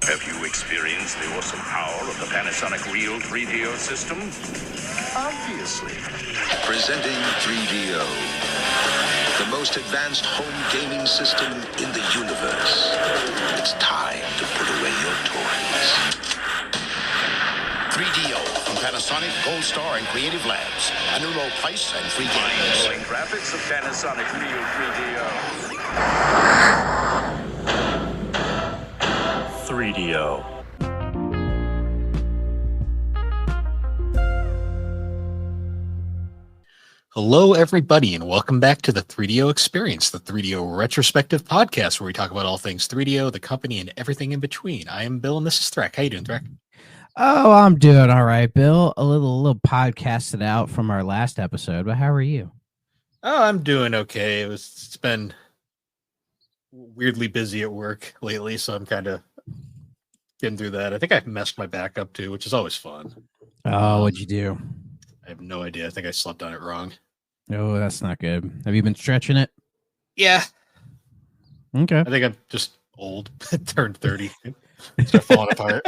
Have you experienced the awesome power of the Panasonic Real 3DO system? Obviously. Presenting 3DO, the most advanced home gaming system in the universe. It's time to put away your toys. 3DO from Panasonic, Gold Star, and Creative Labs. A new low price and free games. Mind-blowing graphics of Panasonic Real 3DO. 3DO. Hello, everybody, and welcome back to the 3DO Experience, the 3DO retrospective podcast where we talk about all things 3DO, the company, and everything in between. I am Bill, and this is Threk. How you doing, Threk? Oh, I'm doing all right, Bill. A little podcasted out from our last episode, but how are you? Oh, I'm doing okay. It's been weirdly busy at work lately, so I'm kind of getting through that. I think I messed my back up too, which is always fun. Oh, what'd you do? I have no idea. I think I slept on it wrong. Oh, that's not good. Have you been stretching it? Yeah. Okay. I think I'm just old. Turned 30. Start falling apart.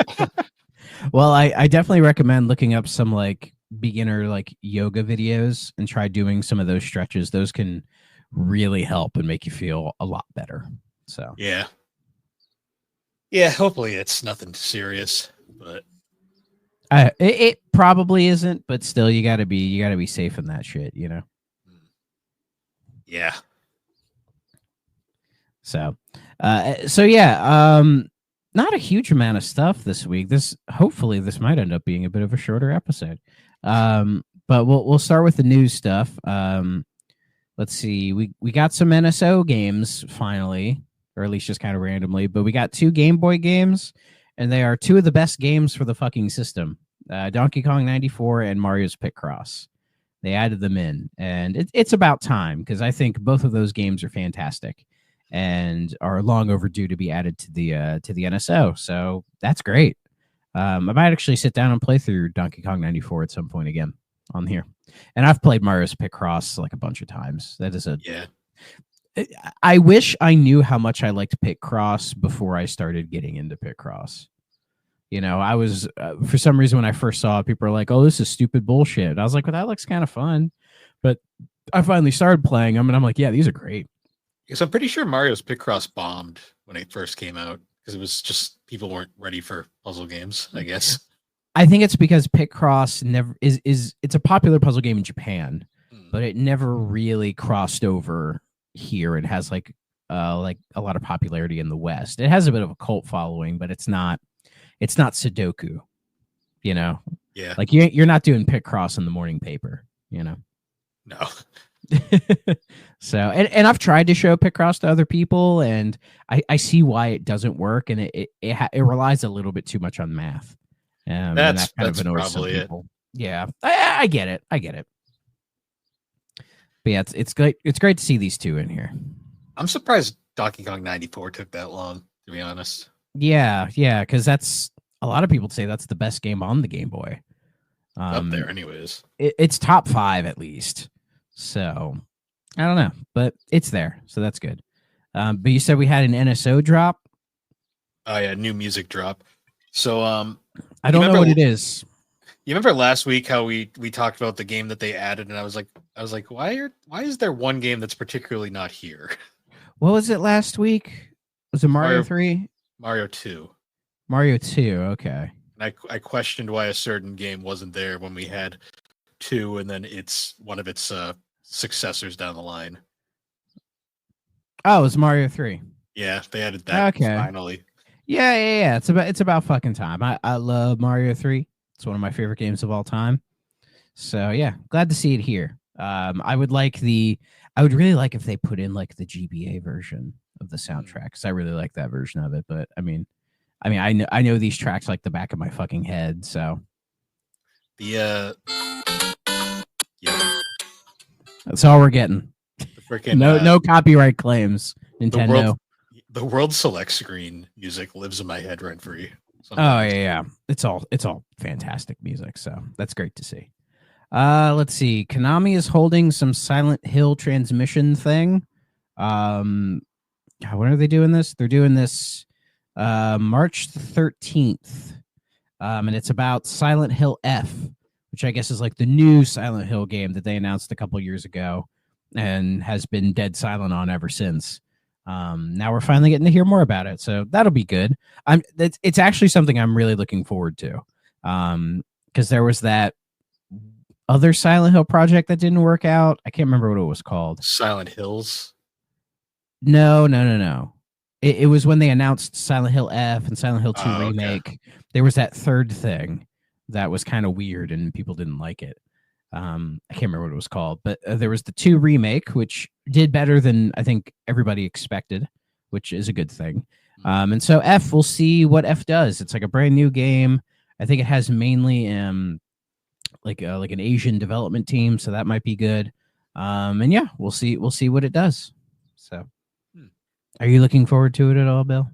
Well, I definitely recommend looking up some like beginner like yoga videos and try doing some of those stretches. Those can really help and make you feel a lot better. So Yeah, hopefully it's nothing serious, but it probably isn't, but still you gotta be safe in that shit, you know. yeah. So not a huge amount of stuff this week. Hopefully this might end up being a bit of a shorter episode. But we'll start with the news stuff. Let's see. We got some NSO games finally, or at least just kind of randomly, but we got 2 Game Boy games, and they are 2 of the best games for the fucking system. Donkey Kong 94 and Mario's Picross. They added them in, and it's about time because I think both of those games are fantastic and are long overdue to be added to the NSO. So that's great. I might actually sit down and play through Donkey Kong 94 at some point again on here. And I've played Mario's Picross like a bunch of times. That is I wish I knew how much I liked Picross before I started getting into Picross. You know, I was for some reason when I first saw it, people were like, "Oh, this is stupid bullshit." And I was like, "Well, that looks kind of fun." But I finally started playing them, and I'm like, "Yeah, these are great." Because I'm pretty sure Mario's Picross bombed when it first came out because it was just people weren't ready for puzzle games, I guess. I think it's because Picross never is it's a popular puzzle game in Japan, but it never really crossed over here. It has like a lot of popularity in the West. It has a bit of a cult following, but it's not Sudoku, you know. Yeah. Like you're not doing Picross in the morning paper, you know. No. So and I've tried to show Picross to other people, and I see why it doesn't work, and it relies a little bit too much on math. That's annoys some people. Yeah, I get it. But yeah, it's great. It's great to see these 2 in here. I'm surprised Donkey Kong 94 took that long, to be honest. Yeah, because that's a lot of people say that's the best game on the Game Boy. Up there, anyways. It's top 5 at least. So I don't know, but it's there, so that's good. But you said we had an NSO drop. Oh yeah, new music drop. So I don't know what it is. You remember last week how we talked about the game that they added, and I was like, why is there one game that's particularly not here? What was it last week? Was it Mario 3? Mario 2. Mario 2, okay. And I questioned why a certain game wasn't there when we had 2, and then it's one of its successors down the line. Oh, it was Mario 3. Yeah, they added that finally. Yeah. It's about fucking time. I love Mario 3. It's one of my favorite games of all time. So yeah, glad to see it here. I would really like if they put in like the GBA version of the soundtrack, because I really like that version of it. But I mean, I know these tracks like the back of my fucking head. So yeah, that's all we're getting. No copyright claims, Nintendo. The World Select Screen music lives in my head rent free. Sometimes. Oh yeah. It's all fantastic music. So that's great to see. Let's see. Konami is holding some Silent Hill transmission thing. When are they doing this? They're doing this March the 13th. And it's about Silent Hill F, which I guess is like the new Silent Hill game that they announced a couple years ago and has been dead silent on ever since. Now we're finally getting to hear more about it, so that'll be good. It's actually something I'm really looking forward to, because there was that other Silent Hill project that didn't work out. I can't remember what it was called. Silent Hills. No. It was when they announced Silent Hill F and Silent Hill 2 remake. Okay. There was that third thing that was kind of weird and people didn't like it. I can't remember what it was called, but there was the 2 remake, which did better than I think everybody expected, which is a good thing. And so F, we'll see what F does. It's like a brand new game. I think it has mainly like an Asian development team, so that might be good. And yeah, we'll see what it does. So, are you looking forward to it at all, Bill?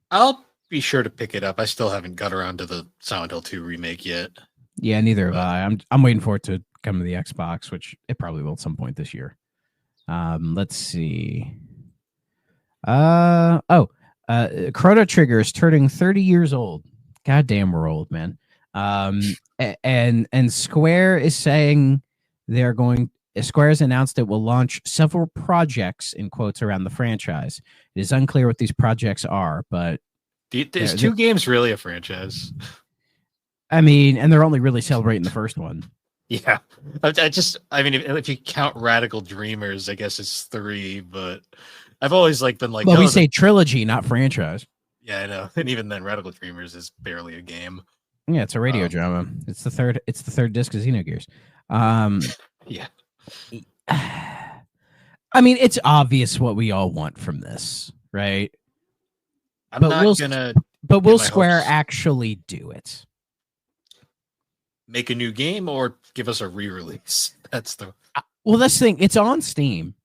I'll be sure to pick it up. I still haven't got around to the Silent Hill 2 remake yet. Yeah, neither have I. I'm waiting for it to come to the Xbox, which it probably will at some point this year. Let's see. Chrono Trigger is turning 30 years old. God damn, we're old, man. And Square is saying Square has announced it will launch several projects in quotes around the franchise. It is unclear what these projects are, but Is 2 games really a franchise? I mean, and they're only really celebrating the first one. Yeah. I mean, if you count Radical Dreamers, I guess it's 3, but I've always been like, well, we say trilogy, not franchise. Yeah, I know. And even then, Radical Dreamers is barely a game. Yeah, it's a radio drama. It's the third disc of Xenogears. Yeah. I mean, it's obvious what we all want from this, right? Will Square actually do it? Make a new game or give us a re-release? That's the thing. It's on Steam,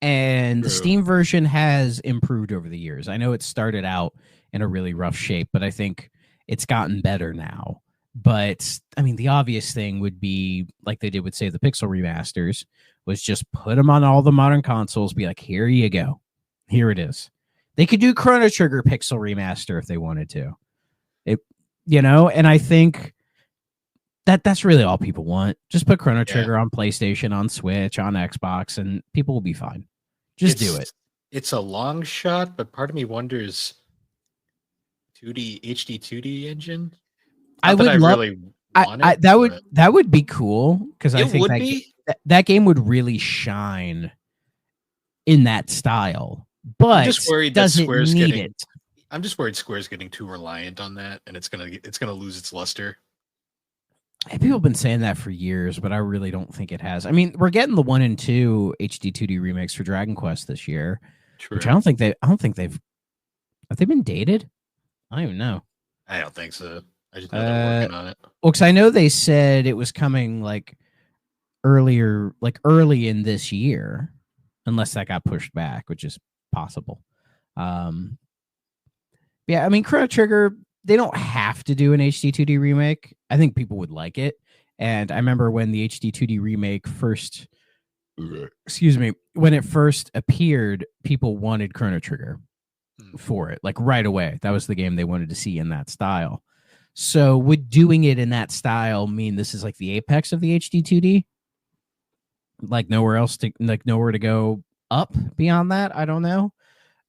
and True. The Steam version has improved over the years. I know it started out in a really rough shape, but I think it's gotten better now. But I mean, the obvious thing would be like they did with, say, the Pixel remasters, was just put them on all the modern consoles. Be like, here you go, here it is. They could do Chrono Trigger Pixel remaster if they wanted to. And I think that's really all people want. Just put Chrono Trigger on PlayStation, on Switch, on Xbox, and people will be fine. Just do it. It's a long shot, but part of me wonders, HD 2D engine. That would be cool, because I think that game would really shine in that style. But I'm just worried that Square's I'm just worried Square's getting too reliant on that, and it's gonna lose its luster. People have been saying that for years, but I really don't think it has. I mean, we're getting the 1 and 2 HD 2D remakes for Dragon Quest this year, True. which I don't think they've. Have they been dated? I don't even know. I don't think so. I just know they're working on it. Well, because I know they said it was coming early in this year, unless that got pushed back, which is possible. Yeah, I mean, Chrono Trigger, they don't have to do an HD 2D remake. I think people would like it. And I remember when the HD 2D remake when it first appeared, people wanted Chrono Trigger for it, right away. That was the game they wanted to see in that style. So would doing it in that style mean this is the apex of the HD 2D? Nowhere to go up beyond that? I don't know.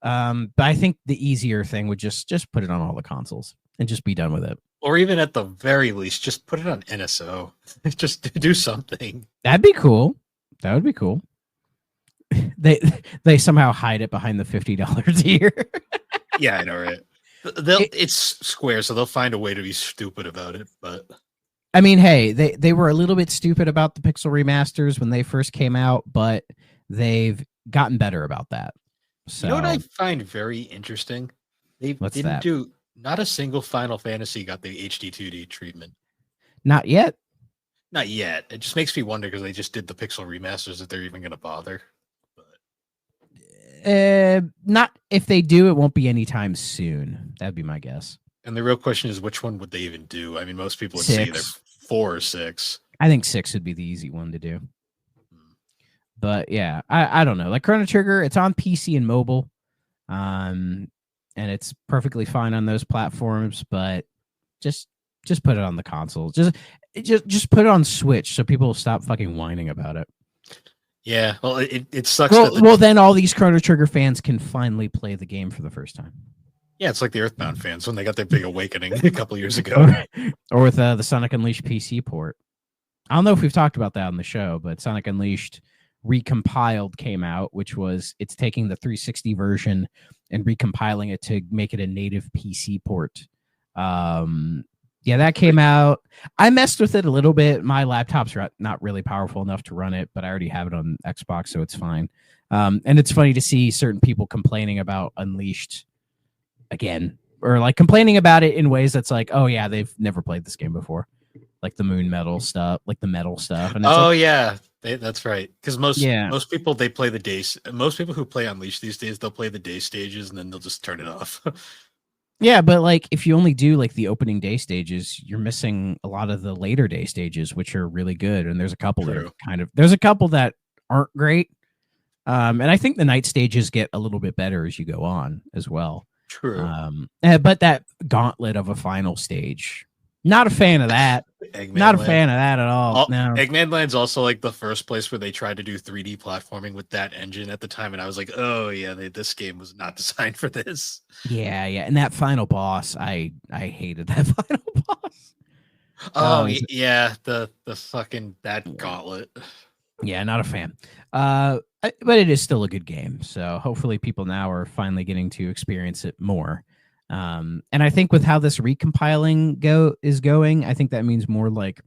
But I think the easier thing would just put it on all the consoles and just be done with it. Or even at the very least, just put it on NSO. Just do something. That'd be cool. That would be cool. They somehow hide it behind the $50 a year. Yeah, I know, right? It's Square, so they'll find a way to be stupid about it. But I mean, hey, they were a little bit stupid about the Pixel remasters when they first came out, but they've gotten better about that. So, you know what I find very interesting? They didn't do not a single Final Fantasy got the HD 2D treatment. Not yet. Not yet. It just makes me wonder because they just did the Pixel remasters that they're even going to bother. Not if they do, it won't be anytime soon. That'd be my guess. And the real question is, which one would they even do? I mean, most people would 6. say they're 4 or 6. I think 6 would be the easy one to do. But yeah, I don't know. Chrono Trigger, it's on PC and mobile. and it's perfectly fine on those platforms. But just put it on the console. Just put it on Switch so people will stop fucking whining about it. Yeah, well, it sucks. Well, then all these Chrono Trigger fans can finally play the game for the first time. Yeah, it's like the Earthbound fans when they got their big awakening a couple years ago. Or with the Sonic Unleashed PC port. I don't know if we've talked about that on the show, but Sonic Unleashed Recompiled came out, which was it's taking the 360 version and recompiling it to make it a native PC port. Yeah, that came out. I messed with it a little bit. My laptop's not really powerful enough to run it, but I already have it on Xbox, so it's fine. And it's funny to see certain people complaining about Unleashed again, or like complaining about it in ways that's like, oh yeah, they've never played this game before, like the Moon Metal stuff, like the metal stuff. And it's yeah, that's right. Because most people they play the days. Most people who play Unleashed these days, they'll play the day stages and then they'll just turn it off. Yeah, but like if you only do like the opening day stages, you're missing a lot of the later day stages, which are really good. And there's a couple that are there's a couple that aren't great. And I think the night stages get a little bit better as you go on as well. True. But that gauntlet of a final stage, not a fan of that. Not a fan of that at all. No. Eggman Land's also like the first place where they tried to do 3D platforming with that engine at the time, and I was like, oh yeah, this game was not designed for this. Yeah, and that final boss, I hated that final boss. Oh yeah, the fucking that gauntlet. Yeah, not a fan. But it is still a good game, so hopefully people now are finally getting to experience it more. And I think with how this recompiling is going, I think that means more like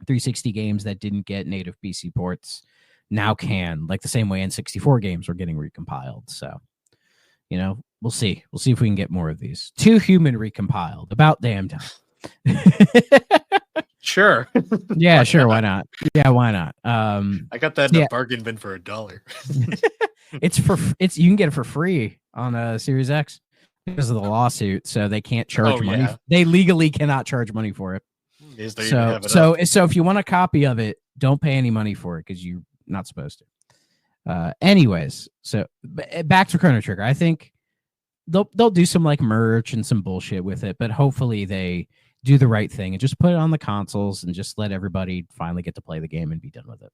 360 games that didn't get native PC ports now can, like the same way N64 games were getting recompiled. So, we'll see. We'll see if we can get more of these. 2 Human recompiled. About damn time. Sure. Yeah, sure. Why not? Yeah, why not? I got that in a bargain bin for $1. You can get it for free on Series X. Because of the lawsuit, so they can't charge money. Yeah. They legally cannot charge money for it. So if you want a copy of it, don't pay any money for it because you're not supposed to. Anyways, so back to Chrono Trigger. I think they'll do some like merch and some bullshit with it, but hopefully they do the right thing and just put it on the consoles and just let everybody finally get to play the game and be done with it.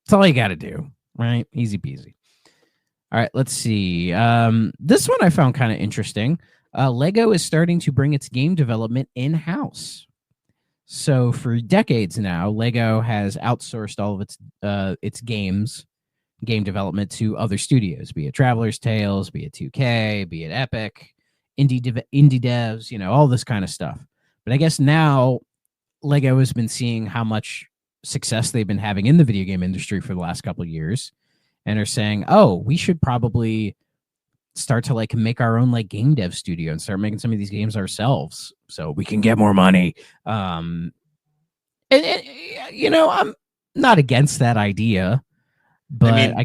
That's all you got to do, right? Easy peasy. All right, let's see. This one I found kind of interesting. Lego is starting to bring its game development in-house. So for decades now, Lego has outsourced all of its game development to other studios, be it Traveler's Tales, be it 2K, be it Epic, indie devs, all this kind of stuff. But I guess now Lego has been seeing how much success they've been having in the video game industry for the last couple of years. And are saying, oh, we should probably start to like make our own like game dev studio and start making some of these games ourselves so we can get more money. And I'm not against that idea, but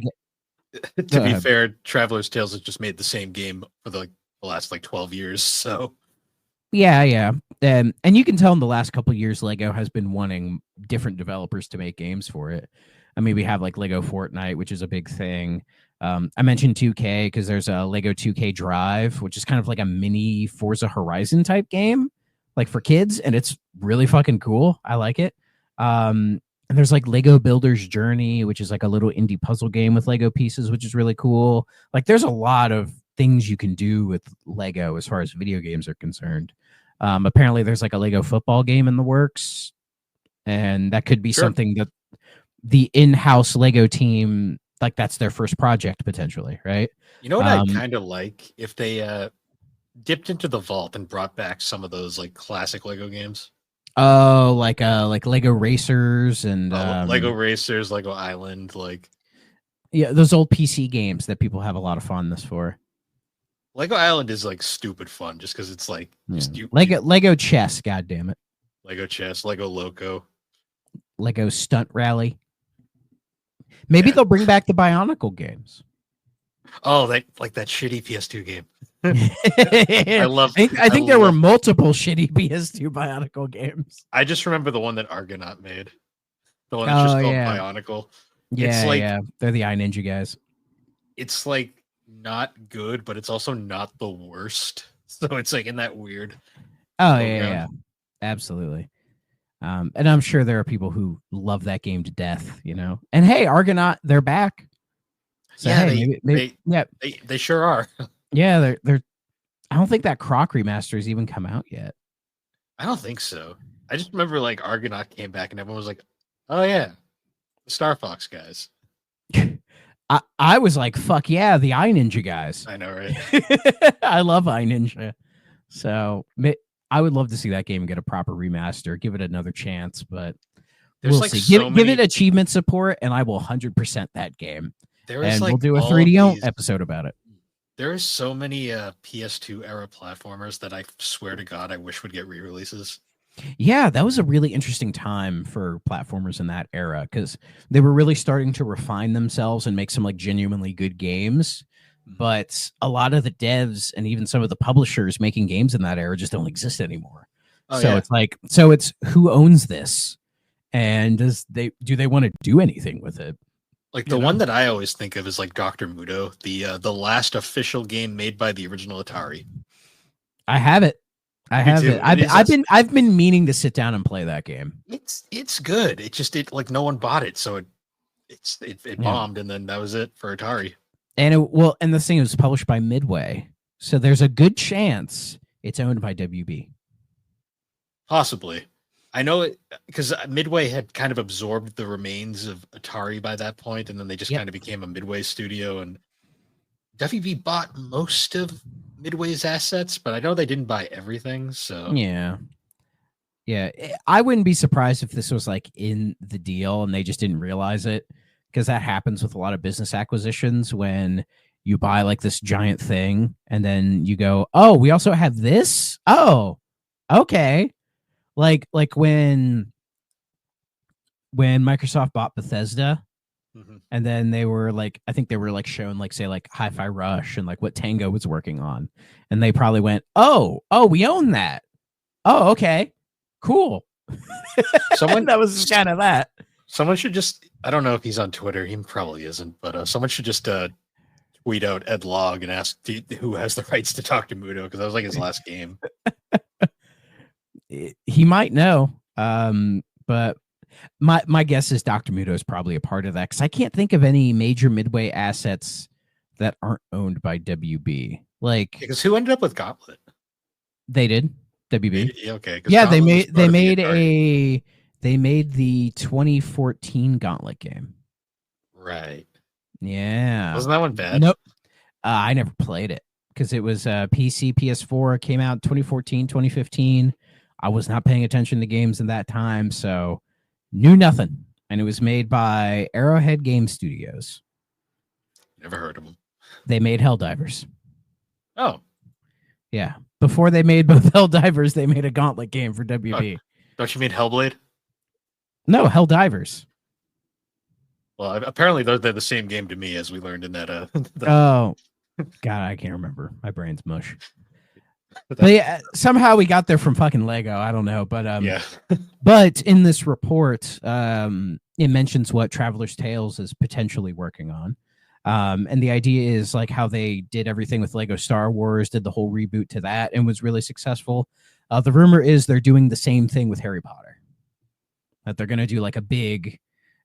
to be fair, Traveler's Tales has just made the same game for the last like 12 years. So yeah. And you can tell in the last couple of years, Lego has been wanting different developers to make games for it. I mean, we have like Lego Fortnite, which is a big thing. I mentioned 2K because there's a Lego 2K Drive, which is kind of like a mini Forza Horizon type game, like for kids, and it's really fucking cool. I like it. And there's like Lego Builder's Journey, which is like a little indie puzzle game with Lego pieces, which is really cool. Like there's a lot of things you can do with Lego as far as video games are concerned. Apparently there's like a Lego football game in the works, and that could be something that the in-house Lego team, like that's their first project potentially, right? You know what I kind of like? If they dipped into the vault and brought back some of those like classic Lego games. Oh, like Lego Racers and Lego Racers, Lego Island, those old PC games that people have a lot of fondness for. Lego Island is like stupid fun just because it's like Lego Chess, god damn it. Lego Chess, Lego Loco. Lego Stunt Rally. Maybe they'll bring back the Bionicle games. Oh, that shitty PS2 game. I think there were multiple shitty PS2 Bionicle games. I just remember the one that Argonaut made. The one that's just called Bionicle. Yeah, they're the iNinja guys. It's like not good, but it's also not the worst. So it's like in that weird. Oh middle yeah, ground. absolutely. And I'm sure there are people who love that game to death, you know. And hey, Argonaut, they're back. So Yeah, hey, maybe, yeah, they sure are. yeah, they're. I don't think that Croc remaster has even come out yet. I don't think so. I just remember like Argonaut came back and everyone was like, "Oh yeah, the Star Fox guys." I was like, fuck yeah, the iNinja guys. I know, right? I love iNinja. So I would love to see that game get a proper remaster, give it another chance, but There's we'll like see. so Give many. it achievement support, and I will 100% that game. There is And like we'll do a all 3D these- episode about it. There is so many PS2 era platformers that I swear to God I wish would get re-releases. Yeah, that was a really interesting time for platformers in that era because they were really starting to refine themselves and make some like genuinely good games. But a lot of the devs and even some of the publishers making games in that era just don't exist anymore. Oh, So yeah. it's like, so it's who owns this, and do they want to do anything with it? Like You the know? one that I always think of is like Dr. Mudo, the last official game made by the original Atari. I have it. I Me have too. it. It is I've been meaning to sit down and play that game. It's good. It like no one bought it, so it Yeah. bombed, and then that was it for Atari. And and this thing was published by Midway, so there's a good chance it's owned by WB. Possibly. I know it because Midway had kind of absorbed the remains of Atari by that point, and then they just Yep. kind of became a Midway studio. And WB bought most of Midway's assets, but I know they didn't buy everything. So Yeah. I wouldn't be surprised if this was like in the deal and they just didn't realize it, because that happens with a lot of business acquisitions when you buy like this giant thing and then you go, oh, we also have this. Oh, okay. Like when Microsoft bought Bethesda, Mhm. and then they were like, I think they were like shown like, say, like Hi-Fi Rush and like what Tango was working on, and they probably went, oh, we own that. Oh, okay, cool. someone That was kind of that. someone should just, I don't know if he's on Twitter. He probably isn't, but someone should just tweet out Ed Log and ask who has the rights to talk to Mudo, because that was like his last game. He might know, but my guess is Dr. Muto is probably a part of that, because I can't think of any major Midway assets that aren't owned by WB. Like Because who ended up with Gauntlet? they did, WB. Yeah, okay. 'cause Yeah, they Gauntlet was made part of the Atari. they made the 2014 Gauntlet game. Right. Yeah. Wasn't that one bad? Nope. I never played it because it was PC, PS4, came out 2014, 2015. I was not paying attention to games in that time, so knew nothing. And it was made by Arrowhead Game Studios. Never heard of him. They made Helldivers. Oh, Yeah. Before they made both Helldivers, they made a Gauntlet game for WB. don't you mean Hellblade? No, Helldivers. Well, apparently they're the same game to me, as we learned in that. Oh, God, I can't remember. My brain's mush. But yeah, somehow we got there from fucking Lego. I don't know, but yeah. But in this report, it mentions what Traveler's Tales is potentially working on. And the idea is like how they did everything with Lego Star Wars, did the whole reboot to that, and was really successful. The rumor is they're doing the same thing with Harry Potter. That they're going to do like a big,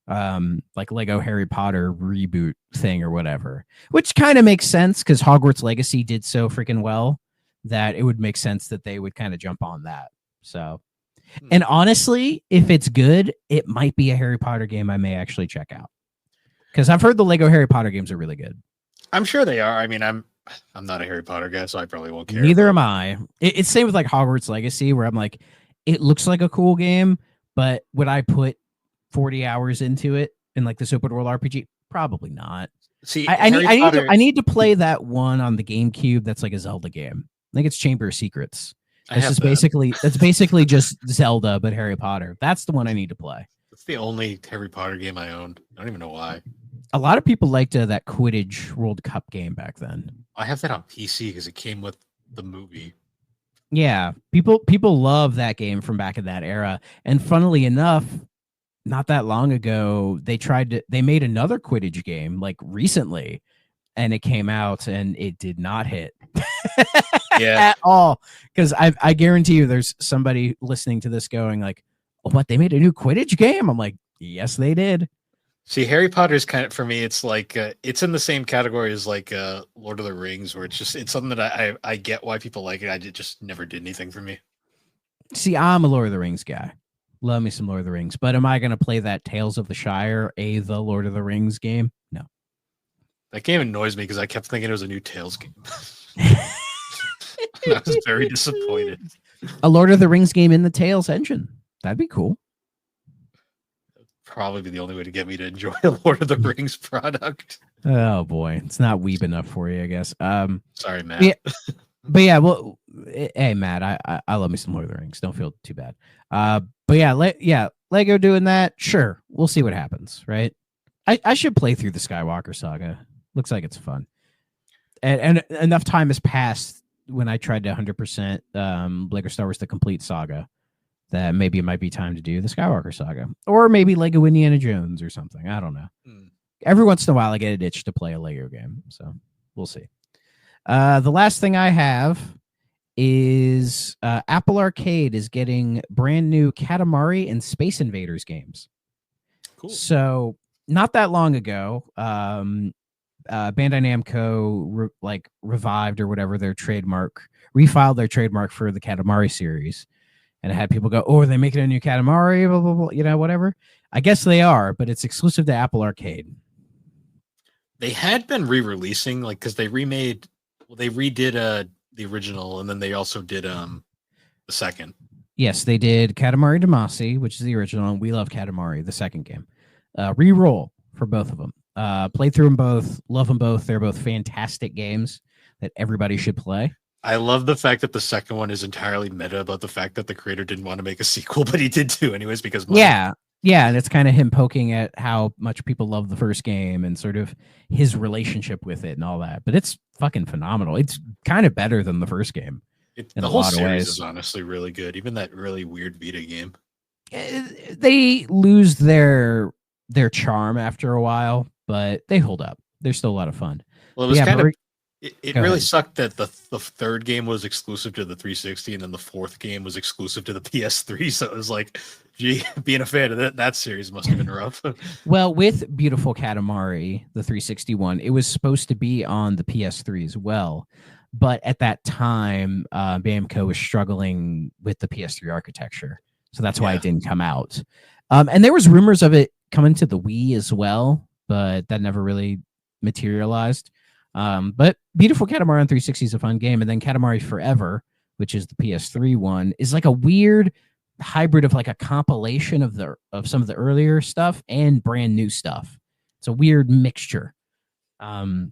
like Lego Harry Potter reboot thing or whatever, which kind of makes sense because Hogwarts Legacy did so freaking well that it would make sense that they would kind of jump on that. So, and honestly, if it's good, it might be a Harry Potter game I may actually check out, because I've heard the Lego Harry Potter games are really good. I'm sure they are. I mean, I'm not a Harry Potter guy, so I probably won't care. Neither am I. It's same with like Hogwarts Legacy, where I'm like, it looks like a cool game, but would I put 40 hours into it in like this open world RPG? Probably not. See, I Harry Potter- need to play that one on the GameCube. That's like a Zelda game. I think it's Chamber of Secrets. I This have is that. that's basically just Zelda, but Harry Potter. That's the one I need to play. It's the only Harry Potter game I owned. I don't even know why. A lot of people liked that Quidditch World Cup game back then. I have that on PC because it came with the movie. Yeah, people love that game from back in that era. And funnily enough, not that long ago, they made another Quidditch game like recently, and it came out and it did not hit Yeah. at all. Because I guarantee you there's somebody listening to this going like, oh, what, they made a new Quidditch game? I'm like, yes, they did. See, Harry Potter's kind of, for me, it's like it's in the same category as like Lord of the Rings, where it's something that I get why people like it. Just never did anything for me. See, I'm a Lord of the Rings guy. Love me some Lord of the Rings, but am I going to play that Tales of the Shire, the Lord of the Rings game? No. That game annoys me because I kept thinking it was a new Tales game. I was very disappointed. A Lord of the Rings game in the Tales engine. That'd be cool. Probably be the only way to get me to enjoy a Lord of the Rings product. Oh boy, it's not weeb enough for you, I guess. Sorry, Matt. Yeah, but yeah, well, hey, Matt, I love me some Lord of the Rings. Don't feel too bad. But yeah, Lego doing that. Sure, we'll see what happens. Right? I should play through the Skywalker saga. Looks like it's fun. And enough time has passed when I tried to 100% Lego Star Wars: The Complete Saga, that maybe it might be time to do the Skywalker saga, or maybe Lego Indiana Jones or something. I don't know. Every once in a while, I get an itch to play a Lego game, so we'll see. The last thing I have is Apple Arcade is getting brand new Katamari and Space Invaders games. Cool. So not that long ago, Bandai Namco revived or whatever their trademark, refiled their trademark for the Katamari series. And it had people go, oh, are they making a new Katamari? Blah, blah, blah, whatever. I guess they are, but it's exclusive to Apple Arcade. They had been re-releasing, like, because they redid the original, and then they also did the second. Yes, they did Katamari Damacy, which is the original, and We Love Katamari, the second game. Re-roll for both of them. Played through them both, love them both. They're both fantastic games that everybody should play. I love the fact that the second one is entirely meta about the fact that the creator didn't want to make a sequel, but he did too anyways because money. Yeah, and it's kind of him poking at how much people love the first game and sort of his relationship with it and all that. But it's fucking phenomenal. It's kind of better than the first game. The whole series is honestly really good. Even that really weird Vita game. They lose their charm after a while, but they hold up. They're still a lot of fun. Well, it was It really sucked that the third game was exclusive to the 360 and then the fourth game was exclusive to the PS3. So it was like, gee, being a fan of that series must have been rough. Well, with Beautiful Katamari, the 360 one, it was supposed to be on the PS3 as well. But at that time, Namco was struggling with the PS3 architecture. So that's why it didn't come out. And there was rumors of it coming to the Wii as well, but that never really materialized. But Beautiful Katamari on 360 is a fun game, and then Katamari Forever, which is the PS3 one, is like a weird hybrid of like a compilation of some of the earlier stuff and brand new stuff. It's a weird mixture. It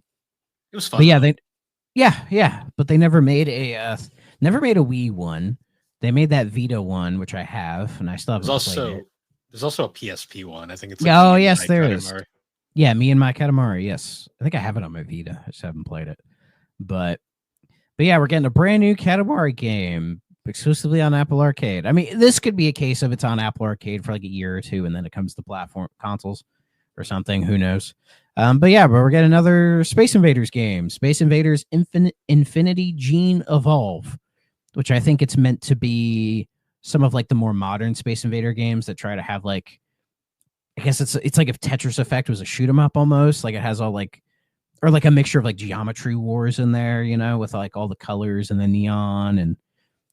was fun. But yeah, but they never made a Wii one. They made that Vita one, which I have, and I still haven't played it. There's also a PSP one. I think it's yes, there is. Yeah, Me and My Katamari. Yes, I think I have it on my Vita. I just haven't played it. But yeah, we're getting a brand new Katamari game exclusively on Apple Arcade. I mean, this could be a case of it's on Apple Arcade for like a year or two, and then it comes to platform consoles or something. Who knows? But we're getting another Space Invaders game, Space Invaders Infinity Gene Evolve, which I think it's meant to be some of like the more modern Space Invader games that try to have like, I guess it's like if Tetris Effect was a shoot 'em up almost, like it has all like, or like a mixture of like Geometry Wars in there, with like all the colors and the neon and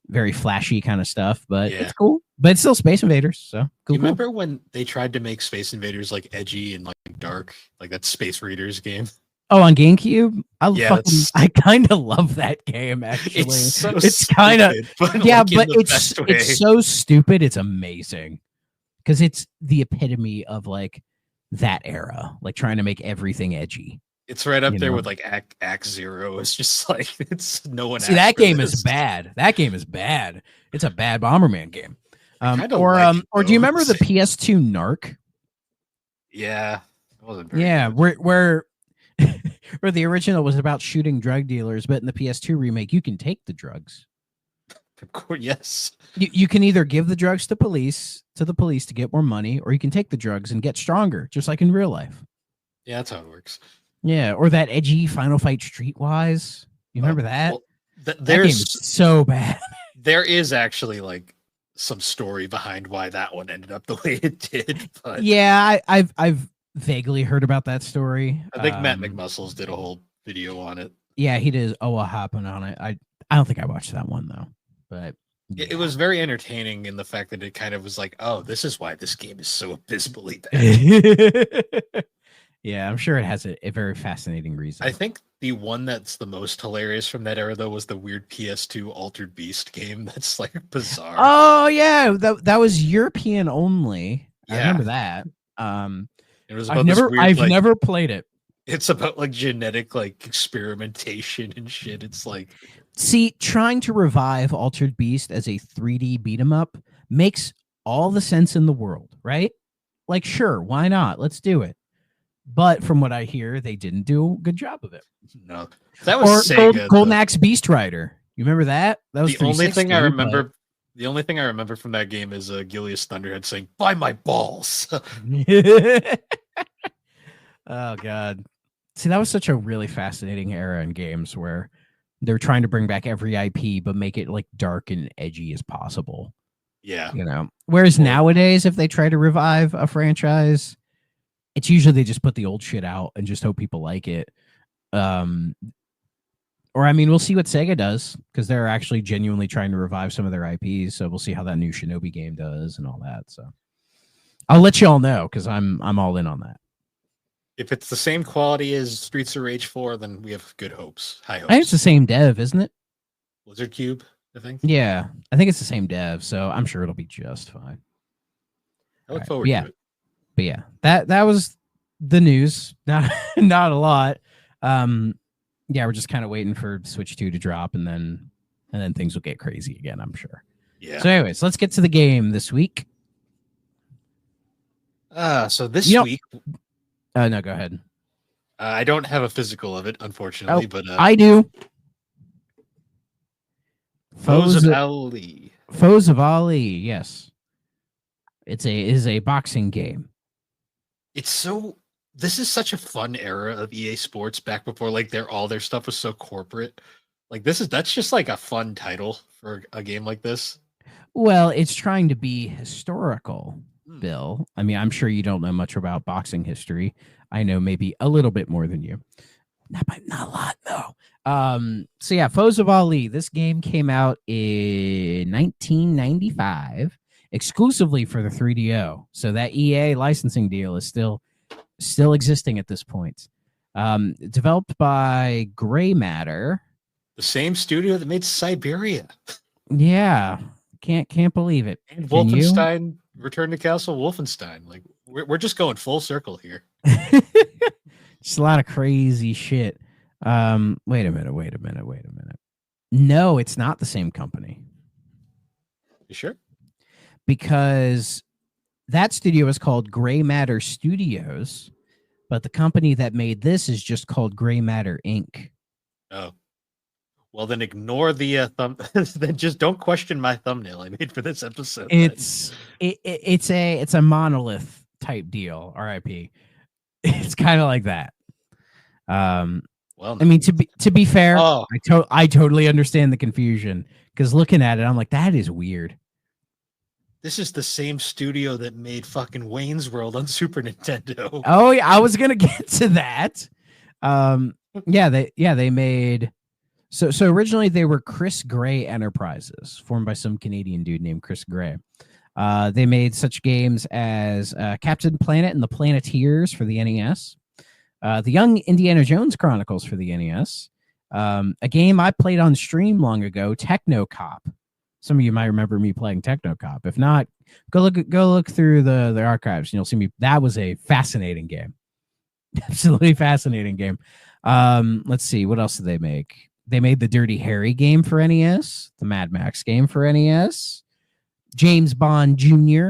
very flashy kind of stuff. But it's cool. But it's still Space Invaders, so cool. You remember when they tried to make Space Invaders like edgy and like dark, like that Space Raiders game? Oh, on GameCube? I kind of love that game, actually. It's kind of, but it's so stupid. It's amazing. Because it's the epitome of like that era, like trying to make everything edgy. It's right up there with like Act Zero. It's just like it's no one. See, that game is bad. That game is bad. It's a bad Bomberman game. Or do you remember the PS2 Narc? Yeah, it wasn't very good. where the original was about shooting drug dealers, but in the PS2 remake, you can take the drugs. Of course, yes. You can either give the drugs to the police to get more money, or you can take the drugs and get stronger, just like in real life. Yeah, that's how it works. Yeah, or that edgy Final Fight Streetwise. You remember that? Well, That game is so bad. there is actually like some story behind why that one ended up the way it did. But Yeah, I've vaguely heard about that story. I think Matt McMuscles did a whole video on it. Yeah, he did what happened on it. I don't think I watched that one though. But It was very entertaining in the fact that it kind of was like, oh, this is why this game is so abysmally bad. Yeah, I'm sure it has a very fascinating reason. I think the one that's the most hilarious from that era, though, was the weird PS2 Altered Beast game. That's like bizarre. Oh yeah, that was European only. I Yeah. remember that. It was I've about this never weird, I've like, never played it. It's about like genetic like experimentation and shit. It's like See, trying to revive Altered Beast as a 3D beat 'em up makes all the sense in the world, right? Like, sure, why not? Let's do it. But from what I hear, they didn't do a good job of it. no, that Or was Sega. Golden though. Axe Beast Rider. You remember that? That was The only thing 360, I but- remember. The only thing I remember from that game is Gilius Thunderhead saying, "Buy my balls." Oh god. See, that was such a really fascinating era in games where they're trying to bring back every IP but make it like dark and edgy as possible. Yeah, You know. Whereas nowadays, if they try to revive a franchise, it's usually they just put the old shit out and just hope people like it. Or I mean, we'll see what Sega does because they're actually genuinely trying to revive some of their IPs. So we'll see how that new Shinobi game does and all that. So I'll let you all know because I'm all in on that. if it's the same quality as Streets of Rage 4, then we have good hopes. High I think it's hopes. the same dev, isn't it? Blizzard Cube, I think. Yeah, I think it's the same dev, so I'm sure it'll be just fine. I look Alright, forward yeah. to it. But yeah, that was the news. Not not a lot. Yeah, we're just kind of waiting for Switch 2 to drop, and then things will get crazy again, I'm sure. Yeah. So, anyways, let's get to the game this week. So this You know- week, No, go ahead. I don't have a physical of it, unfortunately, but I do. Foes of of- Ali. Foes of Ali, yes. It is a boxing game. It's so. This is such a fun era of EA Sports back before like all their stuff was so corporate. Like that's just like a fun title for a game like this. Well, it's trying to be historical, Hmm. Bill. I mean, I'm sure you don't know much about boxing history. I know maybe a little bit more than you. Not a lot, though. So yeah, Foes of Ali. This game came out in 1995, exclusively for the 3DO. So that EA licensing deal is still existing at this point. Developed by Gray Matter. The same studio that made Siberia Yeah, can't believe it. and Can you? Wolfenstein: Return to Castle Wolfenstein. Like we're just going full circle here. Just a lot of crazy shit. Wait a minute. No, it's not the same company You sure? because that studio is called Gray Matter Studios, but the company that made this is just called Gray Matter Inc. Oh. Well, then ignore the thumb. Then just don't question my thumbnail I made for this episode. then. It's a monolith type deal. RIP. It's kind of like that. well. I mean, to be fair, Oh. I totally understand the confusion because looking at it, I'm like, that is weird. This is the same studio that made fucking Wayne's World on Super Nintendo. Oh yeah, I was gonna get to that. They made so originally they were Chris Gray Enterprises, formed by some Canadian dude named Chris Gray. They made such games as Captain Planet and the Planeteers for the NES, the Young Indiana Jones Chronicles for the NES, a game I played on stream long ago, Techno Cop. Some of you might remember me playing Techno Cop. If not, go look through the archives and you'll see me. That was a fascinating game. Absolutely fascinating game. Let's see, what else did they make? They made the Dirty Harry game for NES, the Mad Max game for NES, James Bond Jr.,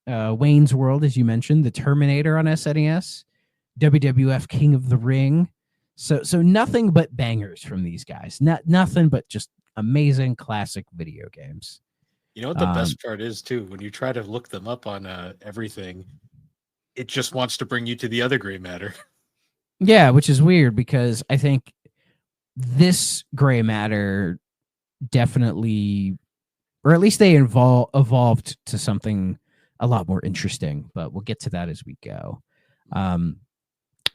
Wayne's World, as you mentioned, the Terminator on SNES, WWF King of the Ring. So nothing but bangers from these guys. Nothing but just amazing classic video games. You know what the best part is too? When you try to look them up on everything, it just wants to bring you to the other Gray Matter. Yeah, which is weird because I think this gray matter definitely, or at least they evolved to something a lot more interesting, but we'll get to that as we go.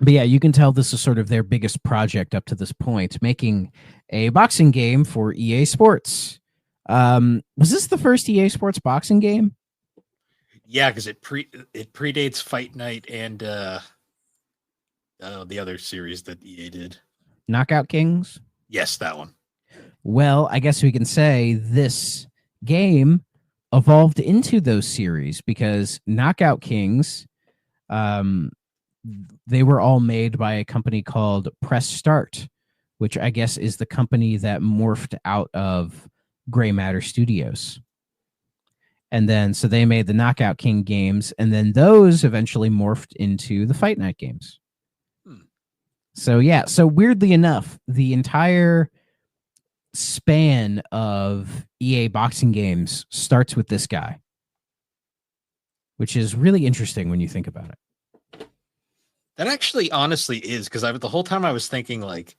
But yeah, you can tell this is sort of their biggest project up to this point, making a boxing game for EA Sports. Was this the first EA Sports boxing game? Yeah, because it predates Fight Night and the other series that EA did. Knockout Kings? Yes, that one. Well, I guess we can say this game evolved into those series because Knockout Kings, they were all made by a company called Press Start, which I guess is the company that morphed out of Gray Matter Studios. And then, so they made the Knockout King games, and then those eventually morphed into the Fight Night games. So yeah, so weirdly enough, the entire span of EA boxing games starts with this guy, which is really interesting when you think about it. That actually honestly is, because the whole time I was thinking, like,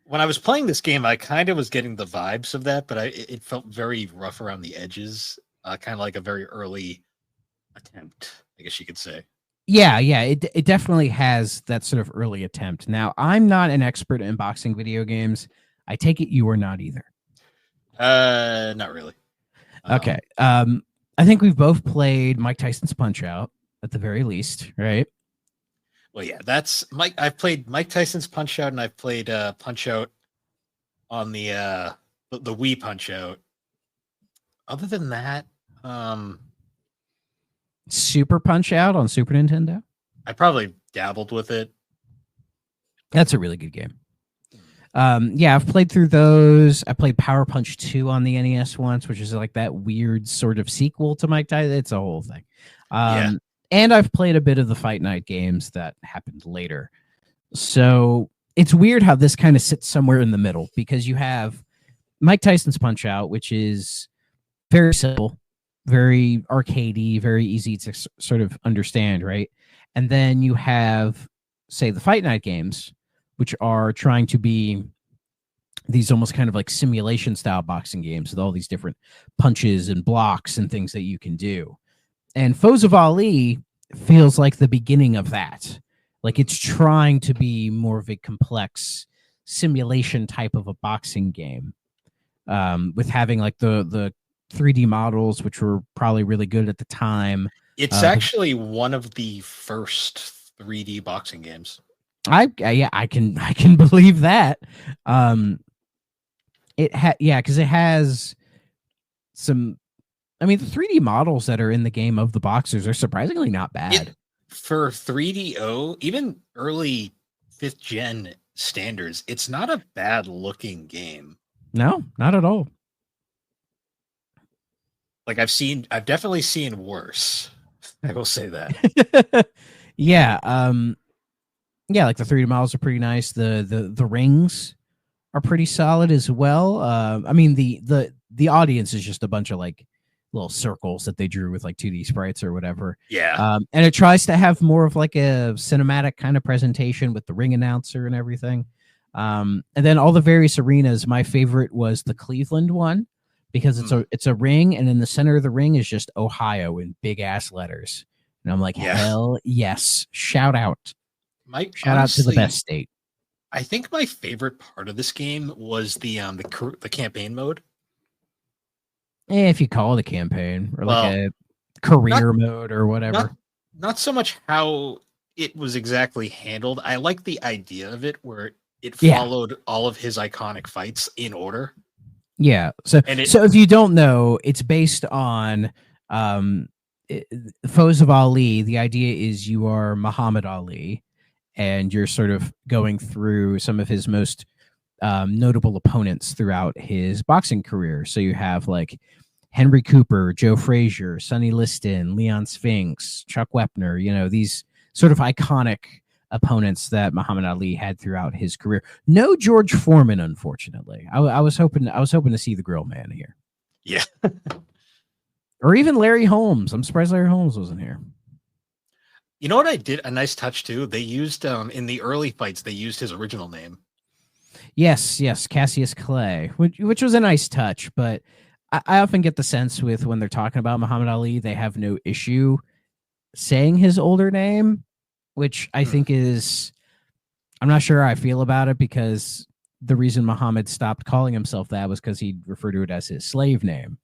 when I was playing this game, I kind of was getting the vibes of that, but it felt very rough around the edges, kind of like a very early attempt, I guess you could say. Yeah, it definitely has that sort of early attempt. Now, I'm not an expert in boxing video games. I take it you are not either. Not really. Okay. I think we've both played Mike Tyson's Punch-Out at the very least, right? Well, yeah, that's Mike. I've played Mike Tyson's Punch-Out, and I've played Punch-Out on the Wii Punch-Out. Other than that, Super Punch-Out on Super Nintendo. I probably dabbled with it. That's a really good game. Yeah, I've played through those. I played Power Punch 2 on the NES once, which is like that weird sort of sequel to Mike Tyson. It's a whole thing. Yeah. And I've played a bit of the Fight Night games that happened later. So it's weird how this kind of sits somewhere in the middle, because you have Mike Tyson's Punch-Out, which is very simple, very arcadey, very easy to sort of understand, right? And then you have, say, the Fight Night games, which are trying to be these almost kind of like simulation style boxing games with all these different punches and blocks and things that you can do. And Foes of Ali feels like the beginning of that. Like it's trying to be more of a complex simulation type of a boxing game, with having like the 3D models, which were probably really good at the time. It's actually one of the first 3D boxing games. I can believe that. Because it has some. I mean, the 3D models that are in the game of the boxers are surprisingly not bad. For 3DO, even early 5th gen standards, it's not a bad looking game. No, not at all. Like I've definitely seen worse. I will say that. Yeah. Yeah, like the 3D models are pretty nice. The rings are pretty solid as well. I mean, the audience is just a bunch of like little circles that they drew with like 2D sprites or whatever. Yeah. And it tries to have more of like a cinematic kind of presentation with the ring announcer and everything. And then all the various arenas, my favorite was the Cleveland one, because it's a ring, and in the center of the ring is just Ohio in big ass letters. And I'm like, hell yes. Shout out. Shout out to the best state. I think my favorite part of this game was the campaign mode. If you call it a campaign or like a career mode or whatever. Not so much how it was exactly handled. I like the idea of it where it followed all of his iconic fights in order. Yeah. So if you don't know, it's based on Foes of Ali. The idea is you are Muhammad Ali, and you're sort of going through some of his most notable opponents throughout his boxing career. So you have like Henry Cooper, Joe Frazier, Sonny Liston, Leon Spinks, Chuck Wepner, these sort of iconic opponents that Muhammad Ali had throughout his career. No George Foreman, unfortunately. I was hoping to see the Grill Man here. Yeah. Or even Larry Holmes. I'm surprised Larry Holmes wasn't here. You know what I did? A nice touch too. They used in the early fights. They used his original name. Yes, Cassius Clay, which was a nice touch, but I often get the sense with when they're talking about Muhammad Ali, they have no issue saying his older name, which I think is, I'm not sure how I feel about it, because the reason Muhammad stopped calling himself that was because he referred to it as his slave name.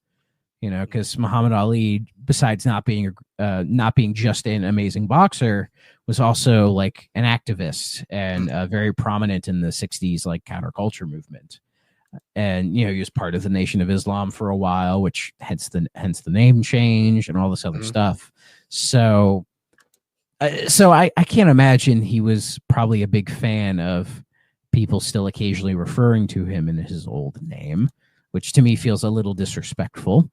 You know, because Muhammad Ali, besides not being just an amazing boxer, was also like an activist and very prominent in the 60s like counterculture movement. And he was part of the Nation of Islam for a while, which hence the name change and all this other stuff. So I can't imagine he was probably a big fan of people still occasionally referring to him in his old name, which to me feels a little disrespectful.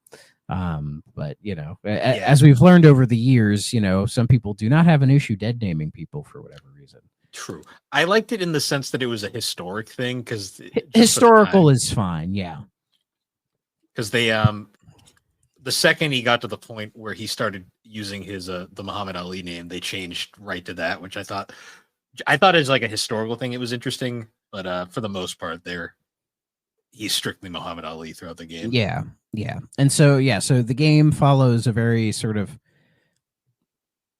But as we've learned over the years, some people do not have an issue dead naming people for whatever reason. True. I liked it in the sense that it was a historic thing, because historical is fine. Yeah. Because they, the second he got to the point where he started using his, the Muhammad Ali name, they changed right to that, which I thought as like a historical thing, it was interesting, but, for the most part he's strictly Muhammad Ali throughout the game. Yeah. And so the game follows a very sort of,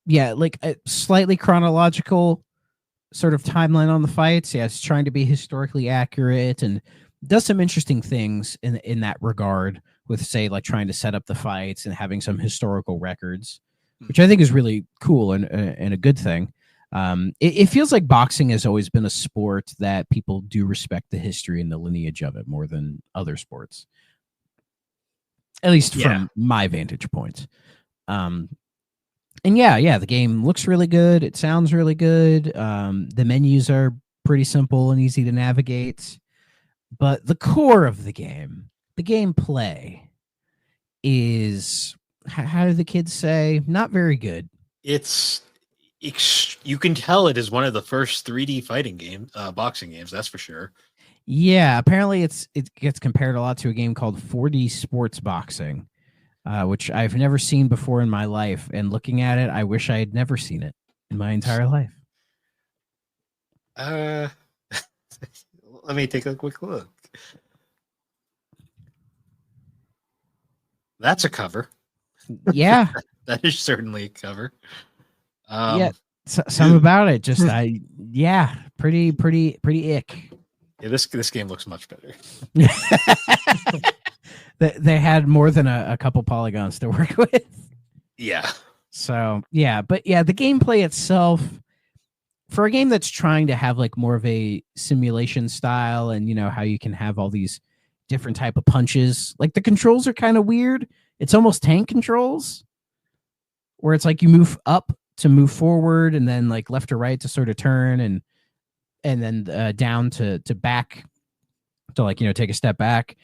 like a slightly chronological sort of timeline on the fights. Yeah, it's trying to be historically accurate and does some interesting things in that regard with, say, like trying to set up the fights and having some historical records, which I think is really cool and a good thing. It feels like boxing has always been a sport that people do respect the history and the lineage of it more than other sports, at least from my vantage point. And the game looks really good. It sounds really good. The menus are pretty simple and easy to navigate, but the core of the game, the gameplay, is, how do the kids say, not very good. You can tell it is one of the first 3D fighting boxing games. That's for sure. Yeah, apparently it gets compared a lot to a game called 4D Sports Boxing, which I've never seen before in my life. And looking at it, I wish I had never seen it in my entire life. Let me take a quick look. That's a cover. Yeah. That is certainly a cover. Some about it. Just pretty ick. Yeah, this game looks much better. They had more than a couple polygons to work with. Yeah. So but the gameplay itself, for a game that's trying to have like more of a simulation style, and how you can have all these different type of punches, like the controls are kind of weird. It's almost tank controls, where it's like you move up to move forward, and then like left or right to sort of turn, and then down to back to like take a step back.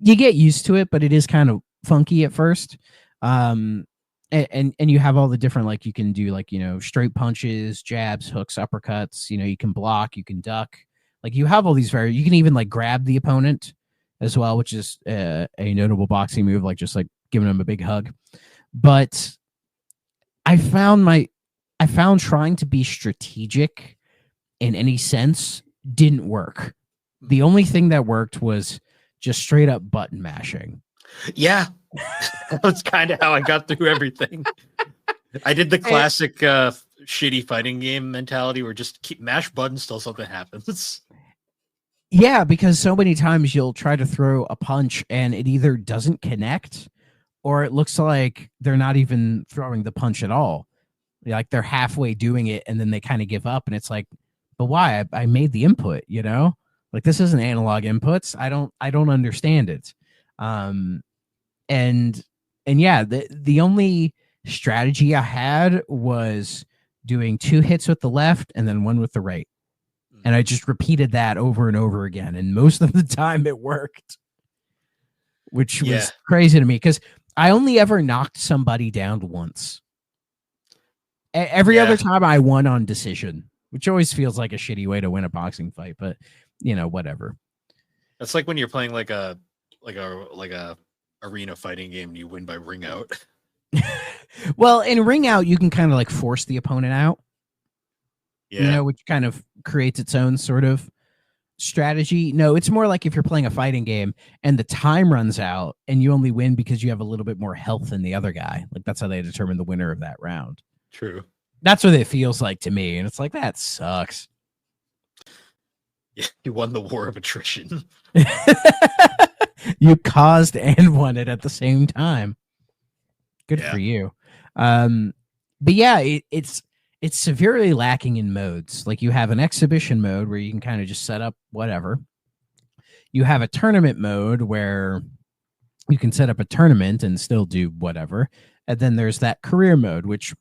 You get used to it, but it is kind of funky at first. And you have all the different, like you can do like straight punches, jabs, hooks, uppercuts. You can block, you can duck. Like you have all these you can even like grab the opponent as well, which is a notable boxing move, like just like giving them a big hug. But I found trying to be strategic in any sense didn't work. The only thing that worked was just straight up button mashing. Yeah. That's kind of how I got through everything. I did the classic shitty fighting game mentality where just keep mash buttons till something happens. Yeah, because so many times you'll try to throw a punch and it either doesn't connect, or it looks like they're not even throwing the punch at all. Like they're halfway doing it and then they kind of give up, and it's like, but why? I made the input, like this isn't analog inputs. I don't understand it. And the only strategy I had was doing 2 hits with the left and then 1 with the right. And I just repeated that over and over again. And most of the time it worked, which was crazy to me, because I only ever knocked somebody down once. Every other time I won on decision, which always feels like a shitty way to win a boxing fight, but whatever. That's like when you're playing like a arena fighting game and you win by ring out. Well, in Ring Out, you can kind of like force the opponent out, Yeah. you know, which kind of creates its own sort of strategy. No, it's more like if you're playing a fighting game and the time runs out and you only win because you have a little bit more health than the other guy. Like that's how they determine the winner of that round. True. That's what it feels like to me. And it's like, that sucks. Yeah, you won the war of attrition. You caused and won it at the same time. Good Yeah. for you. But yeah, it's severely lacking in modes. Like you have an exhibition mode where you can kind of just set up whatever. You have a tournament mode where you can set up a tournament and still do whatever. And then there's that career mode, which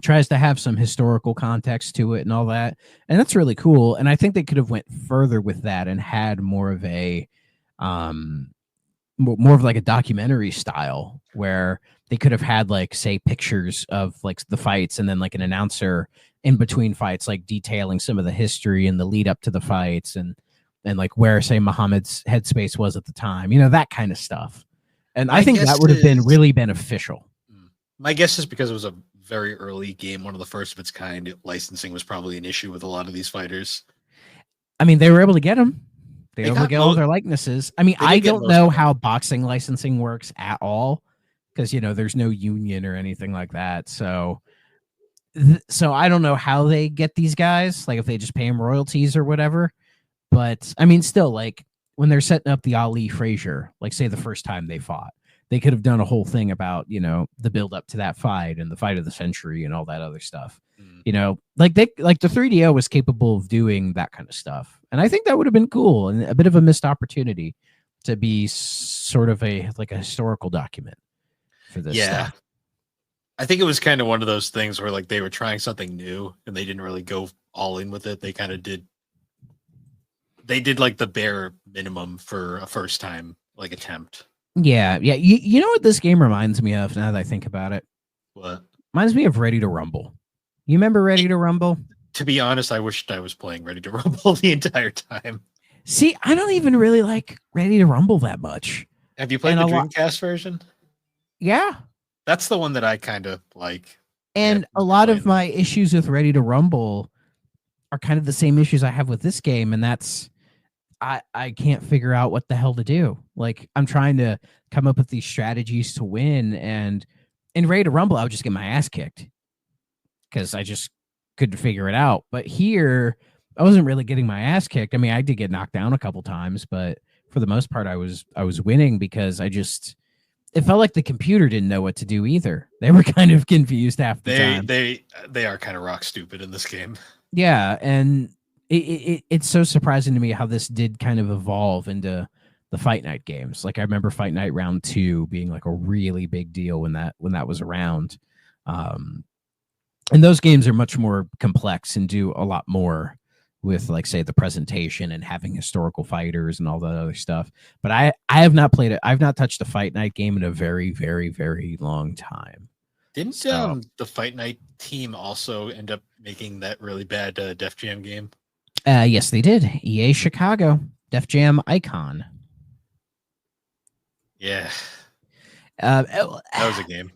tries to have some historical context to it and all that. And that's really cool. And I think they could have went further with that and had more of a more of like a documentary style where they could have had like say pictures of like the fights and then like an announcer in between fights, like detailing some of the history and the lead up to the fights and like where say Muhammad's headspace was at the time, you know, that kind of stuff. And I think that would have been really beneficial. My guess is because it was a very early game, one of the first of its kind, licensing was probably an issue with a lot of these fighters. I mean, they were able to get them. They were able to got get all their likenesses. I mean, they I did get don't most know of them. how boxing licensing works at all because, you know, there's no union or anything like that. So I don't know how they get these guys, like if they just pay them royalties or whatever. But I mean, still, like when they're setting up the Ali Frazier, like say the first time they fought, they could have done a whole thing about, you know, the build up to that fight and the fight of the century and all that other stuff. You know, like the 3DO was capable of doing that kind of stuff. And I think that would have been cool and a bit of a missed opportunity to be sort of a historical document for this stuff. I think it was kind of one of those things where like they were trying something new and they didn't really go all in with it. They kind of did like the bare minimum for a first time like attempt. Yeah. You know what this game reminds me of now that I think about it? What? Reminds me of Ready to Rumble. You remember Ready to Rumble? To be honest, I wished I was playing Ready to Rumble the entire time. See, I don't even really like Ready to Rumble that much. Have you played And the a lot- Dreamcast version? Yeah. That's the one that I kind of like. And Yeah, a lot of playing my issues with Ready to Rumble are kind of the same issues I have with this game, and that's I can't figure out what the hell to do. Like I'm trying to come up with these strategies to win, and in Ready to Rumble, I would just get my ass kicked because I just couldn't figure it out. But here, I wasn't really getting my ass kicked. I mean, I did get knocked down a couple times, but for the most part, I was winning because it felt like the computer didn't know what to do either. They were kind of confused half the time. They are kind of rock stupid in this game. Yeah, and it's so surprising to me how this did kind of evolve into the Fight Night games. Like I remember Fight Night Round 2 being like a really big deal when that was around. And those games are much more complex and do a lot more with like say the presentation and having historical fighters and all that other stuff. But I have not played it. I've not touched a Fight Night game in a very, very, very long time. Didn't So- the Fight Night team also end up making that really bad Def Jam game? Yes, they did. EA Chicago, Def Jam Icon. Yeah, Uh, that was a game.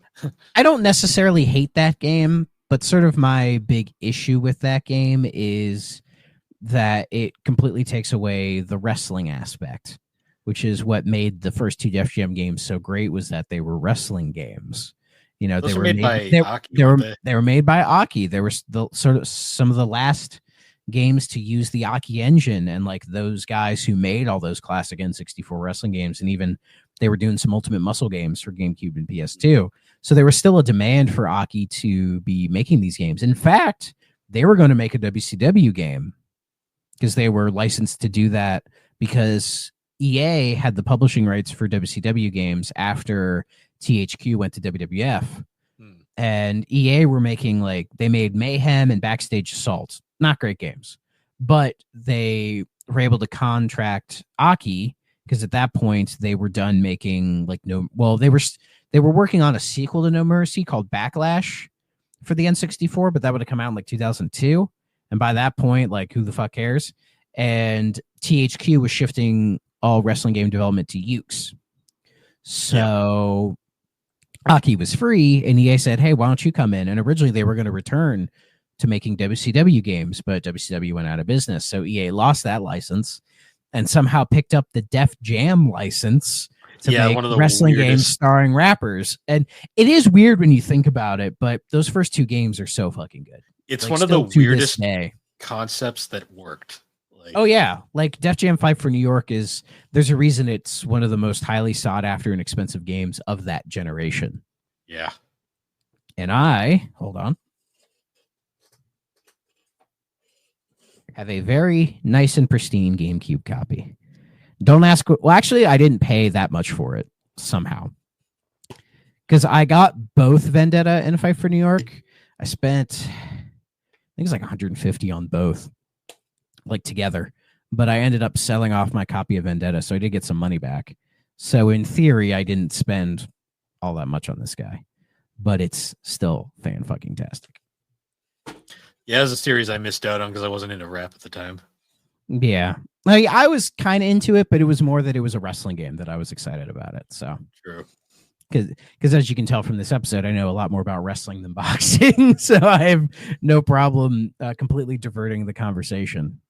I don't necessarily hate that game, but sort of my big issue with that game is that it completely takes away the wrestling aspect, which is what made the first two Def Jam games so great, was that they were wrestling games. You know, Those they were were made by they, Aki, they were weren't they? they were made by Aki. There was the sort of some of the last games to use the Aki engine, and like those guys who made all those classic N64 wrestling games, and even they were doing some Ultimate Muscle games for GameCube and PS2. So there was still a demand for Aki to be making these games. In fact, they were going to make a WCW game because they were licensed to do that because EA had the publishing rights for WCW games after THQ went to WWF. And EA were making they made Mayhem and Backstage Assault. Not great games, but they were able to contract Aki because at that point they were done making they were working on a sequel to No Mercy called Backlash for the N64, but that would have come out in 2002. And by that point, who the fuck cares? And THQ was shifting all wrestling game development to Ukes. So Aki was free, and EA said, "Hey, why don't you come in?" And originally they were going to return to making WCW games, but WCW went out of business, so EA lost that license and somehow picked up the Def Jam license to make one of the wrestling games weirdest starring rappers. And it is weird when you think about it, but those first two games are so fucking good. It's Like, one of the still to this weirdest day. concepts that worked. Like, Oh yeah, like Def Jam Fight for New York is, there's a reason it's one of the most highly sought after and expensive games of that generation. yeah. And I, hold on, have a very nice and pristine GameCube copy. Don't ask. Well, actually, I didn't pay that much for it somehow, because I got both Vendetta and Fight for New York. I spent, I think it's like 150 on both, like together. But I ended up selling off my copy of Vendetta, so I did get some money back. So in theory, I didn't spend all that much on this guy, but it's still fan-fucking-tastic. Yeah, it was a series I missed out on because I wasn't into rap at the time. Yeah. Like, I was kind of into it, but it was more that it was a wrestling game that I was excited about it. So, True. because as you can tell from this episode, I know a lot more about wrestling than boxing. So I have no problem completely diverting the conversation.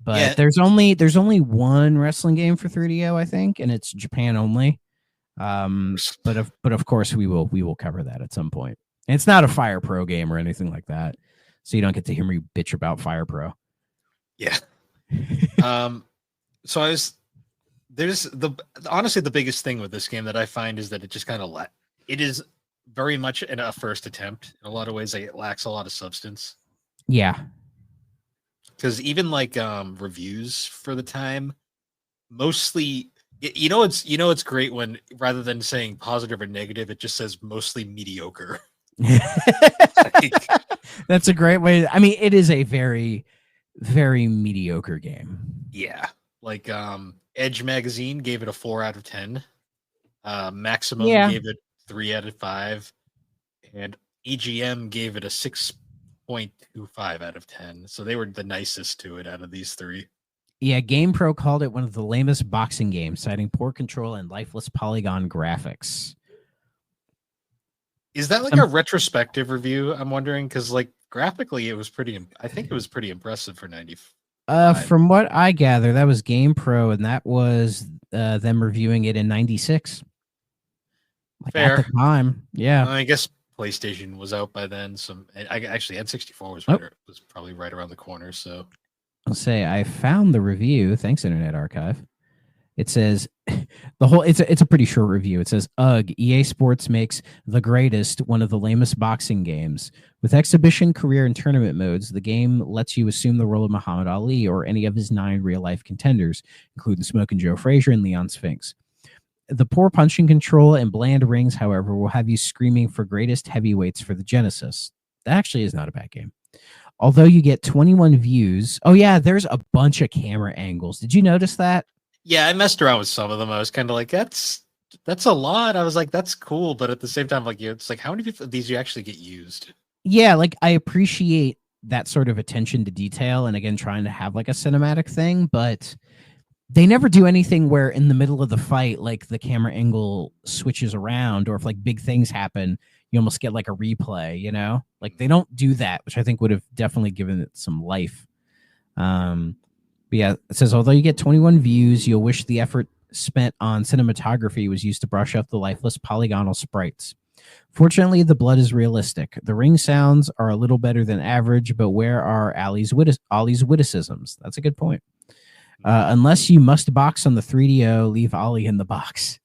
But Yeah. there's only one wrestling game for 3DO, I think, and it's Japan only. But of course we will cover that at some point. And it's not a Fire Pro game or anything like that, so you don't get to hear me bitch about Fire Pro. Yeah. So there's honestly the biggest thing with this game that I find is that it just kind of it is very much a first attempt. In a lot of ways, it lacks a lot of substance. Yeah. Because even like reviews for the time, mostly it's great when rather than saying positive or negative, it just says mostly mediocre. That's a great way. I mean, it is a very, very mediocre game. Yeah. Like Edge magazine gave it a 4 out of 10. Maximum gave it 3 out of 5. And EGM gave it a 6.25 out of 10. So they were the nicest to it out of these three. Yeah, GamePro called it one of the lamest boxing games, citing poor control and lifeless polygon graphics. Is that like a retrospective review? I'm wondering, because like graphically, I think it was pretty impressive for 95. From what I gather, that was GamePro, and that was them reviewing it in 96. Like Fair. at the time, yeah. I guess PlayStation was out by then. Actually N64 was probably right around the corner. So I'll say I found the review. Thanks, Internet Archive. It says it's a pretty short review. It says, "Ugh, EA Sports makes The Greatest one of the lamest boxing games. With exhibition, career, and tournament modes, the game lets you assume the role of Muhammad Ali or any of his 9 real-life contenders, including Smokin' Joe Frazier and Leon Spinks. The poor punching control and bland rings, however, will have you screaming for greatest heavyweights for the Genesis. That actually is not a bad game. Although you get 21 views." Oh yeah, there's a bunch of camera angles. Did you notice that? yeah, I messed around with some of them. I was kind of like, that's a lot. I was like, that's cool, but at the same time, like, it's like, how many of these you actually get used? Yeah, like I appreciate that sort of attention to detail, and again, trying to have like a cinematic thing, but they never do anything where in the middle of the fight, like the camera angle switches around, or if like big things happen, you almost get like a replay, you know? Like they don't do that, which I think would have definitely given it some life. But yeah, it says, although you get 21 views, you'll wish the effort spent on cinematography was used to brush up the lifeless polygonal sprites. Fortunately, the blood is realistic. The ring sounds are a little better than average, but where are Ollie's witticisms? That's a good point. Unless you must box on the 3DO, leave Ollie in the box.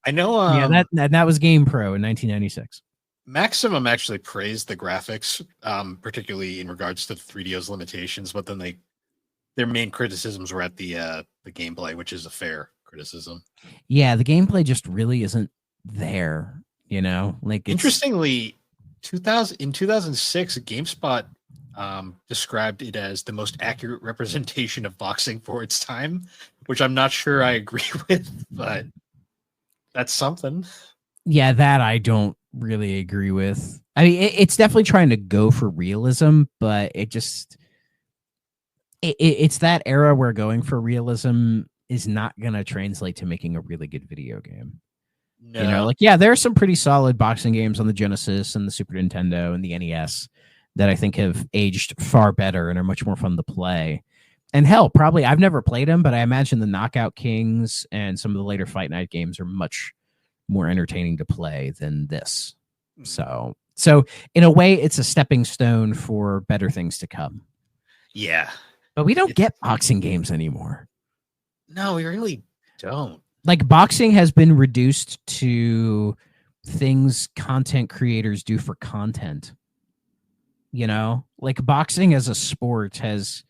I know. Yeah, that was GamePro in 1996. Maximum actually praised the graphics, particularly in regards to the 3DO's limitations, but then their main criticisms were at the gameplay, which is a fair criticism. Yeah, the gameplay just really isn't there, you know? Like Interestingly, in 2006, GameSpot described it as the most accurate representation of boxing for its time, which I'm not sure I agree with, but that's something. Yeah, that I don't really agree with. I mean, it's definitely trying to go for realism, but it's that era where going for realism is not going to translate to making a really good video game. No. You know, like, yeah, there are some pretty solid boxing games on the Genesis and the Super Nintendo and the NES that I think have aged far better and are much more fun to play. And hell, probably I've never played them, but I imagine the Knockout Kings and some of the later Fight Night games are much more entertaining to play than this. So in a way, it's a stepping stone for better things to come. Yeah. But we don't get boxing games anymore. No, we really don't. Like, boxing has been reduced to things content creators do for content. You know, like boxing as a sport has,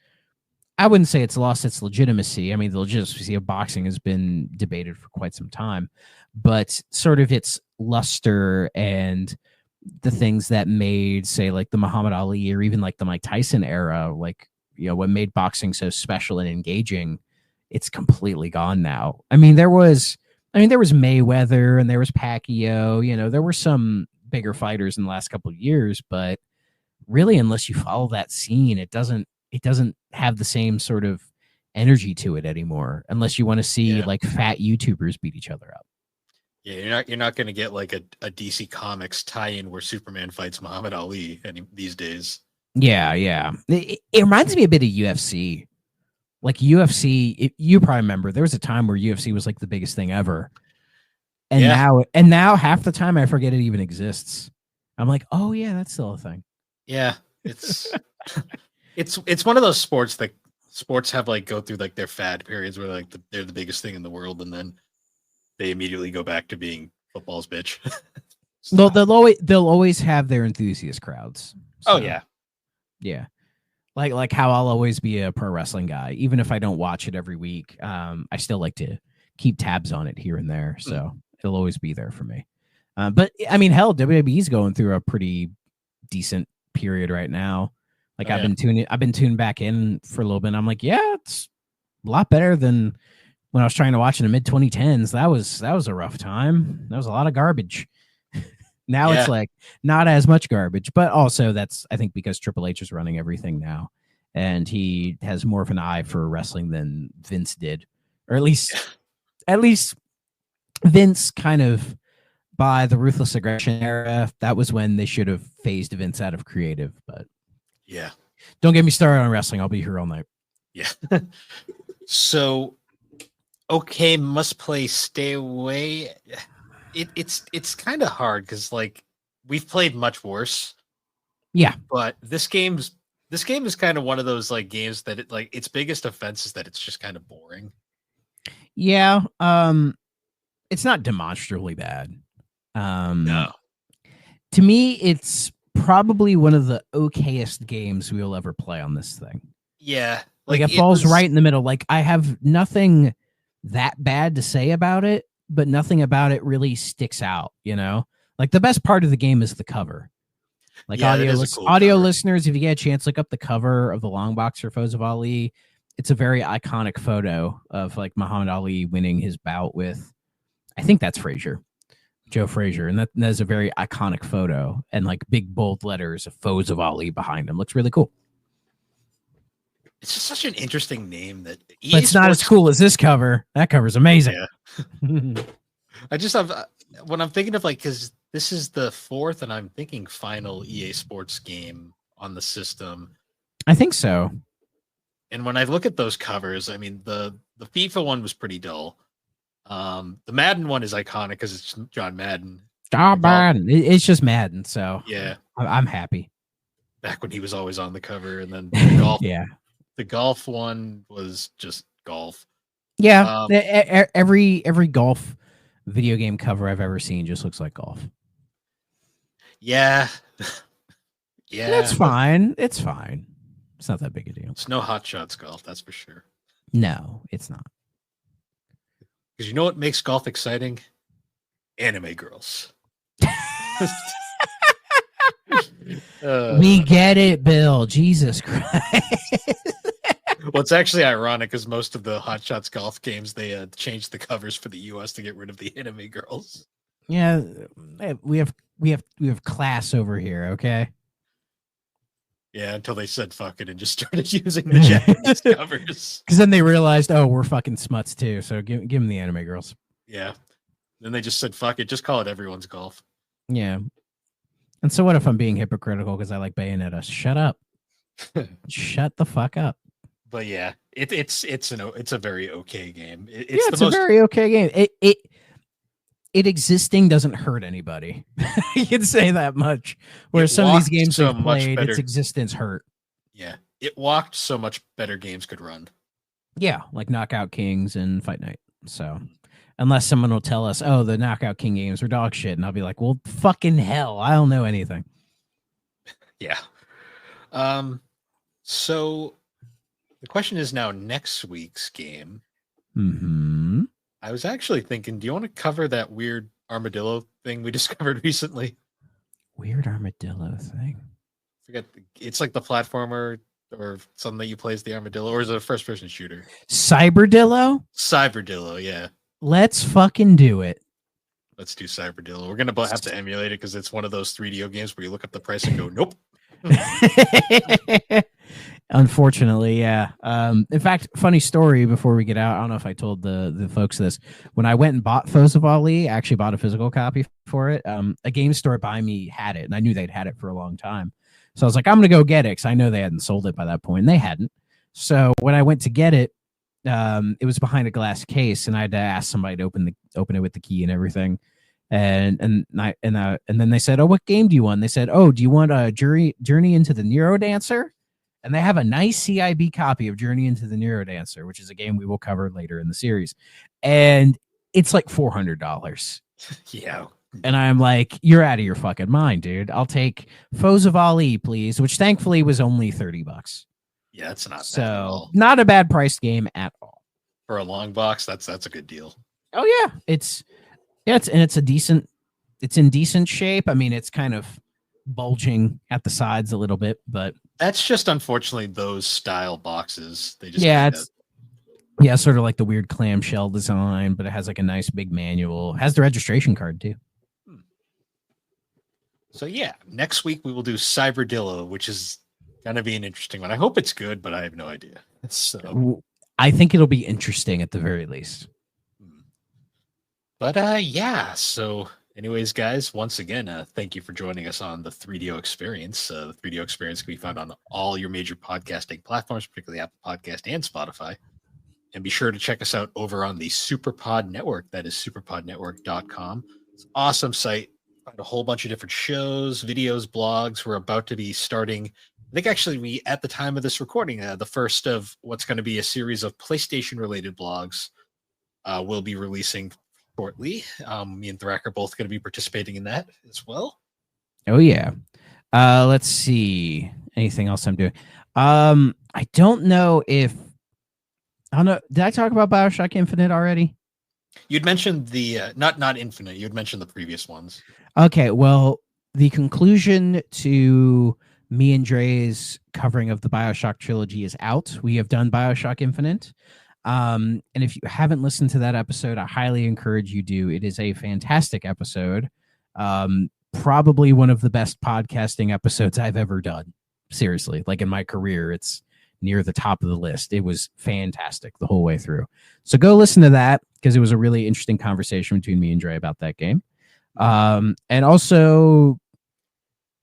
I wouldn't say it's lost its legitimacy. I mean, the legitimacy of boxing has been debated for quite some time, but sort of its luster and the things that made, say, like the Muhammad Ali or even like the Mike Tyson era, like, you know, what made boxing so special and engaging, it's completely gone now. I mean, there was Mayweather and there was Pacquiao, you know, there were some bigger fighters in the last couple of years, but really, unless you follow that scene, it doesn't have the same sort of energy to it anymore, unless you want to see like fat YouTubers beat each other up. Yeah, you're not going to get like a DC Comics tie-in where Superman fights Muhammad Ali these days. Yeah. It reminds me a bit of UFC. Like UFC, you probably remember there was a time where UFC was like the biggest thing ever, and now half the time I forget it even exists. I'm like, oh yeah, that's still a thing. Yeah, it's it's one of those sports that sports have like go through like their fad periods where like they're the biggest thing in the world, and then they immediately go back to being football's bitch. No, they'll always have their enthusiast crowds. So, oh yeah. Like how I'll always be a pro wrestling guy, even if I don't watch it every week. I still like to keep tabs on it here and there, so it'll always be there for me. But I mean, hell, WWE's going through a pretty decent period right now. Like I've been tuning back in for a little bit. And I'm like, yeah, it's a lot better than when I was trying to watch in the mid 2010s. That was a rough time. That was a lot of garbage. Now it's like not as much garbage, but also that's, I think, because Triple H is running everything now, and he has more of an eye for wrestling than Vince did, or at least Vince kind of, by the Ruthless Aggression era, that was when they should have phased Vince out of creative. But yeah, don't get me started on wrestling. I'll be here all night. Yeah. So, okay, must play, stay away. It's kind of hard because like we've played much worse. Yeah, but this game is kind of one of those like games that its biggest offense is that it's just kind of boring. Yeah, it's not demonstrably bad. No. To me, it's probably one of the okayest games we'll ever play on this thing. Yeah, like it falls right in the middle. Like I have nothing that bad to say about it, but nothing about it really sticks out, you know? Like the best part of the game is the cover. Like audio listeners, if you get a chance, look up the cover of the long box for Foes of Ali. It's a very iconic photo of like Muhammad Ali winning his bout with, I think that's Joe Frazier. And that is a very iconic photo, and like big bold letters of Foes of Ali behind him. Looks really cool. It's just such an interesting name that but it's not as cool as this cover. That cover's amazing. Yeah. I just have, when I'm thinking of like, because this is the fourth and I'm thinking final EA Sports game on the system. I think so. And when I look at those covers, I mean, the FIFA one was pretty dull. The Madden one is iconic because it's John Madden. John Madden. It's just Madden. So yeah, I'm happy. Back when he was always on the cover, and then the golf. Yeah. The golf one was just golf. Yeah, every golf video game cover I've ever seen just looks like golf. Yeah, yeah, it's fine. It's fine. It's not that big a deal. It's no Hot Shots golf, that's for sure. No, it's not. Because you know what makes golf exciting? Anime girls. We get it, Bill. Jesus Christ. Well, it's actually ironic because most of the Hot Shots golf games, they changed the covers for the US to get rid of the anime girls. Yeah, we have class over here, okay? Yeah, until they said fuck it and just started using the Japanese covers. Because then they realized, oh, we're fucking smuts too. So give them the anime girls. Yeah. Then they just said, "Fuck it, just call it Everyone's Golf." Yeah. And so what if I'm being hypocritical because I like Bayonetta? Shut up. Shut the fuck up. But yeah, it's a very okay game. It's a very okay game. It existing doesn't hurt anybody. You can say that much. Whereas some of these games so we've played, better. its existence hurt. Yeah, it walked so much better games could run. Yeah, like Knockout Kings and Fight Night. So unless someone will tell us, oh, the Knockout King games were dog shit, and I'll be like, well, fucking hell, I don't know anything. Yeah. So the question is now next week's game. Mm-hmm. I was actually thinking, do you want to cover that weird armadillo thing we discovered recently? Weird armadillo thing. It's like the platformer or something that you play as the armadillo, or is it a first-person shooter? Cyberdillo? Cyberdillo, yeah. Let's fucking do it. Let's do Cyberdillo. We're gonna have to emulate it because it's one of those 3DO games where you look up the price and go, nope. Unfortunately, yeah. In fact, funny story before we get out. I don't know if I told the folks this. When I went and bought Foes of Ali, I actually bought a physical copy for it. A game store by me had it, and I knew they'd had it for a long time. So I was like, I'm gonna go get it because I know they hadn't sold it by that point, and they hadn't. So when I went to get it, it was behind a glass case, and I had to ask somebody to open it with the key and everything. And then they said, "Oh, what game do you want?" They said, "Oh, do you want a Journey into the Neurodancer?" And they have a nice CIB copy of Journey into the Neurodancer, which is a game we will cover later in the series. And it's like $400. Yeah. And I'm like, you're out of your fucking mind, dude. I'll take Foes of Ali, please, which thankfully was only $30. Yeah, it's not so bad at all. Not a bad priced game at all. For a long box, that's a good deal. Oh yeah. It's in decent shape. I mean, it's kind of bulging at the sides a little bit, but that's just unfortunately those style boxes. They just sort of like the weird clamshell design, but it has like a nice big manual. It has the registration card too. So yeah, next week we will do Cyberdillo, which is gonna be an interesting one. I hope it's good, but I have no idea. So I think it'll be interesting at the very least. But yeah, so anyways, guys, once again, thank you for joining us on the 3DO Experience. The 3DO Experience can be found on all your major podcasting platforms, particularly Apple Podcast and Spotify. And be sure to check us out over on the Superpod Network. That is superpodnetwork.com. It's an awesome site. Find a whole bunch of different shows, videos, blogs. We're about to be starting, I think actually at the time of this recording, the first of what's going to be a series of PlayStation-related blogs will be releasing shortly. Me and Thrak are both going to be participating in that as well. Oh yeah. Let's see. Anything else I'm doing? I don't know. Did I talk about BioShock Infinite already? You'd mentioned the not Infinite. You'd mentioned the previous ones. Okay. Well, the conclusion to me and Dre's covering of the BioShock trilogy is out. We have done BioShock Infinite. And if you haven't listened to that episode, I highly encourage you do. It is a fantastic episode. Probably one of the best podcasting episodes I've ever done. Seriously, like in my career, it's near the top of the list. It was fantastic the whole way through. So go listen to that because it was a really interesting conversation between me and Dre about that game. And also,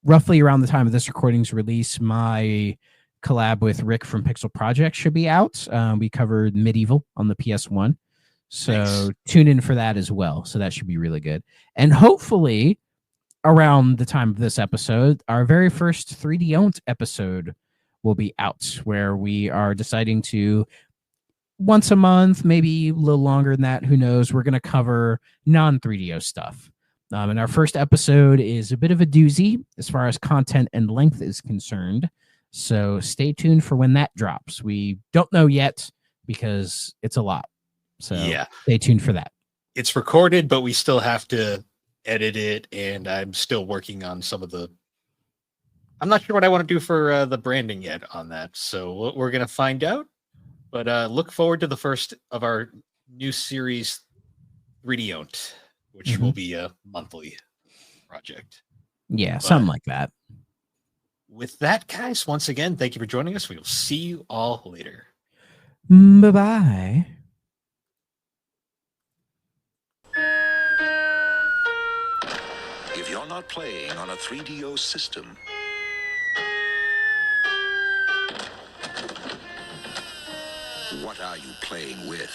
roughly around the time of this recording's release, my collab with Rick from Pixel Project should be out. We covered Medieval on the PS1. So nice. Tune in for that as well. So that should be really good. And hopefully around the time of this episode, our very first 3D Owned episode will be out, where we are deciding to once a month, maybe a little longer than that. Who knows? We're going to cover non-3DO stuff. And our first episode is a bit of a doozy as far as content and length is concerned. So stay tuned for when that drops. We don't know yet because it's a lot. So yeah, stay tuned for that. It's recorded, but we still have to edit it. And I'm still working on some of the... I'm not sure what I want to do for the branding yet on that. So we're going to find out. But look forward to the first of our new series, 3D Owned, which will be a monthly project. Yeah, something like that. With that, guys, once again, thank you for joining us. We will see you all later. Bye-bye. you're not playing on a 3DO system, what are you playing with?